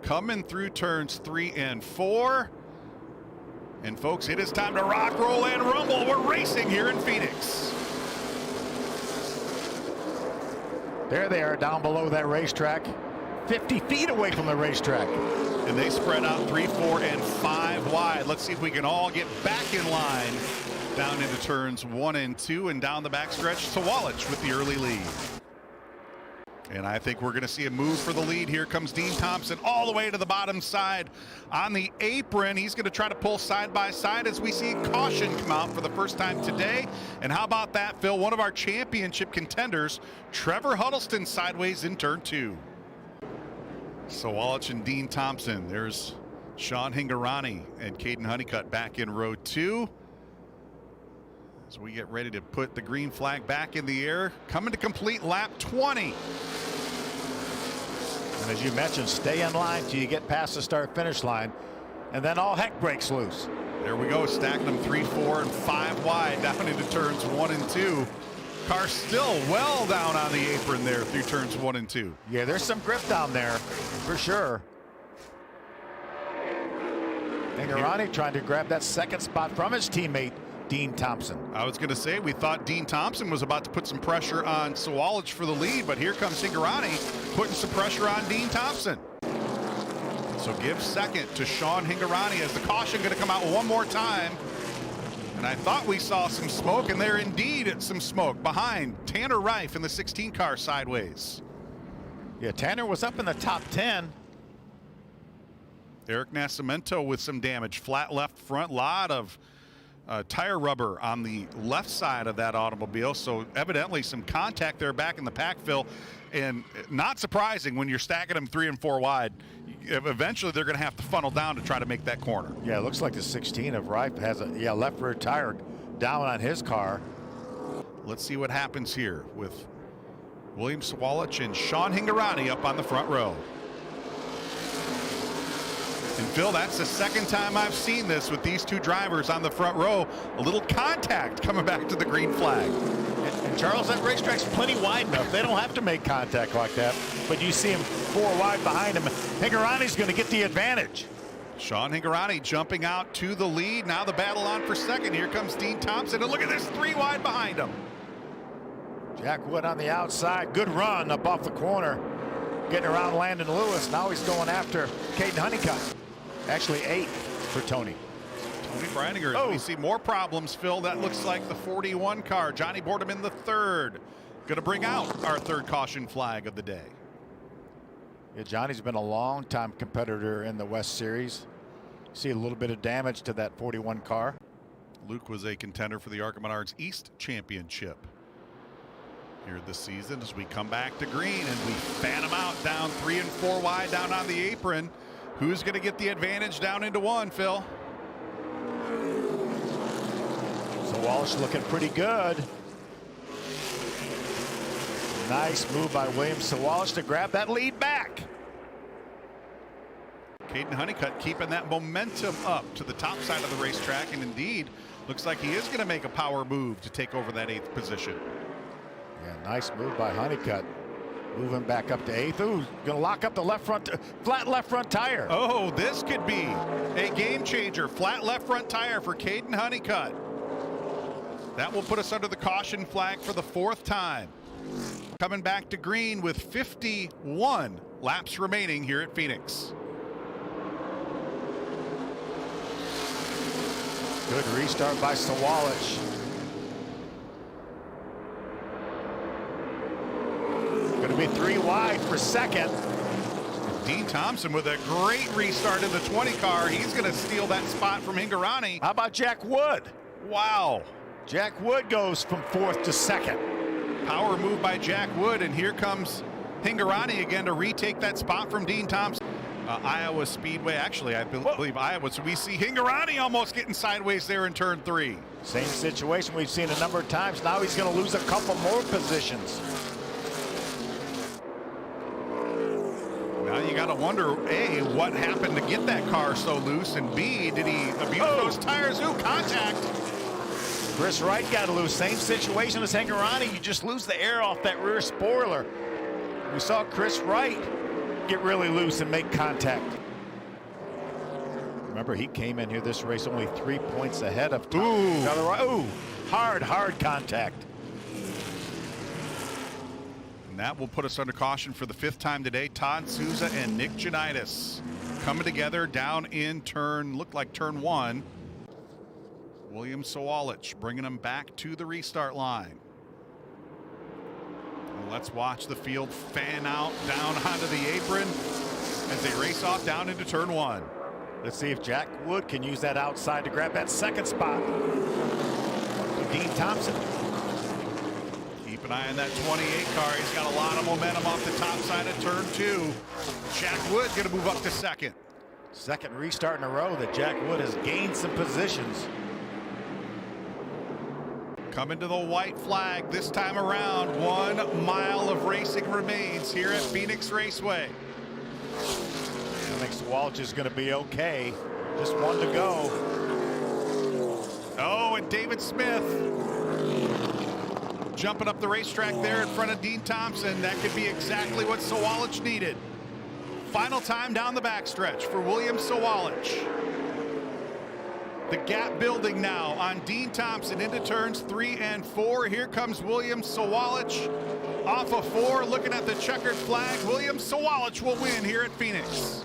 coming through turns 3 and 4. And folks, it is time to rock, roll, and rumble. We're racing here in Phoenix. There they are down below that racetrack, 50 feet away from the racetrack. And they spread out 3, 4, and 5 wide. Let's see if we can all get back in line down into turns 1 and 2 and down the backstretch to Wallich with the early lead. And I think we're going to see a move for the lead. Here comes Dean Thompson all the way to the bottom side on the apron. He's going to try to pull side by side as we see caution come out for the first time today. And how about that, Phil? One of our championship contenders, Trevor Huddleston, sideways in turn 2. So Wallich and Dean Thompson. There's Sean Hingorani and Caden Honeycut back in row 2. As we get ready to put the green flag back in the air, coming to complete lap 20. And as you mentioned, stay in line till you get past the start-finish line, and then all heck breaks loose. There we go, stacking them 3, 4, and 5 wide down into turns 1 and 2. Car still well down on the apron there through turns 1 and 2. Yeah, there's some grip down there for sure. Hingorani trying to grab that second spot from his teammate Dean Thompson. I was going to say, we thought Dean Thompson was about to put some pressure on Wallich for the lead, but here comes Hingorani putting some pressure on Dean Thompson. So give second to Sean Hingorani as the caution going to come out one more time. And I thought we saw some smoke, and there indeed is some smoke behind Tanner Reif in the 16 car sideways. Yeah, Tanner was up in the top 10. Eric Nascimento with some damage, flat left front, lot of tire rubber on the left side of that automobile, so evidently some contact there back in the pack, Phil. And not surprising when you're stacking them 3 and 4 wide, eventually they're going to have to funnel down to try to make that corner. Yeah, it looks like the 16 of Reif has a left rear tire down on his car. Let's see what happens here with William Sawalich and Sean Hingorani up on the front row. And Phil, that's the second time I've seen this with these two drivers on the front row. A little contact coming back to the green flag. And Charles, that racetrack's plenty wide enough. They don't have to make contact like that. But you see him 4 wide behind him. Hingorani's going to get the advantage. Sean Hingorani jumping out to the lead. Now the battle on for second. Here comes Dean Thompson. And look at this, 3 wide behind him. Jack Wood on the outside. Good run up off the corner. Getting around Landon Lewis. Now he's going after Caden Honeycut. Actually 8 for Tony. Tony Breininger. Oh. We see more problems, Phil. That looks like the 41 car. Johnny Boardman in the 3rd. Going to bring out our 3rd caution flag of the day. Yeah, Johnny's been a long-time competitor in the West Series. See a little bit of damage to that 41 car. Luke was a contender for the ARCA Menards East Championship here this season as we come back to green and we fan them out down 3 and 4 wide down on the apron. Who's going to get the advantage down into 1, Phil? So Walsh looking pretty good. Nice move by William Sawalich to grab that lead back. Caden Honeycut keeping that momentum up to the top side of the racetrack, and indeed looks like he is going to make a power move to take over that 8th position. Yeah, nice move by Honeycut. Moving back up to 8th. Ooh, gonna lock up the left front, flat left front tire. Oh, this could be a game changer. Flat left front tire for Caden Honeycut. That will put us under the caution flag for the 4th time. Coming back to green with 51 laps remaining here at Phoenix. Good restart by Sawalich. Going to be 3 wide for second. Dean Thompson with a great restart in the 20 car. He's going to steal that spot from Hingorani. How about Jack Wood? Wow. Jack Wood goes from 4th to 2nd. Power move by Jack Wood, and here comes Hingorani again to retake that spot from Dean Thompson. Iowa Speedway, actually, I believe Iowa. So we see Hingorani almost getting sideways there in turn 3. Same situation we've seen a number of times. Now he's going to lose a couple more positions. Now you got to wonder, A, what happened to get that car so loose, and B, did he abuse those tires? Ooh, contact. Chris Wright got loose. Same situation as Hingorani. You just lose the air off that rear spoiler. We saw Chris Wright get really loose and make contact. Remember, he came in here this race only 3 points ahead of Tom. Ooh, hard contact. And that will put us under caution for the 5th time today. Todd Souza and Nick Janitis coming together down in looked like turn 1. William Sawalich bringing them back to the restart line. And let's watch the field fan out down onto the apron as they race off down into turn 1. Let's see if Jack Wood can use that outside to grab that 2nd spot. Dean Thompson. Keep an eye on that 28 car. He's got a lot of momentum off the top side of turn 2. Jack Wood going to move up to 2nd. 2nd restart in a row that Jack Wood has gained some positions. Coming to the white flag this time around. 1 mile of racing remains here at Phoenix Raceway. I think Sawalich is going to be okay. Just 1 to go. Oh, and David Smith jumping up the racetrack there in front of Dean Thompson. That could be exactly what Sawalich needed. Final time down the backstretch for William Sawalich. The gap building now on Dean Thompson into turns 3 and 4. Here comes William Sawalich off of 4. Looking at the checkered flag, William Sawalich will win here at Phoenix.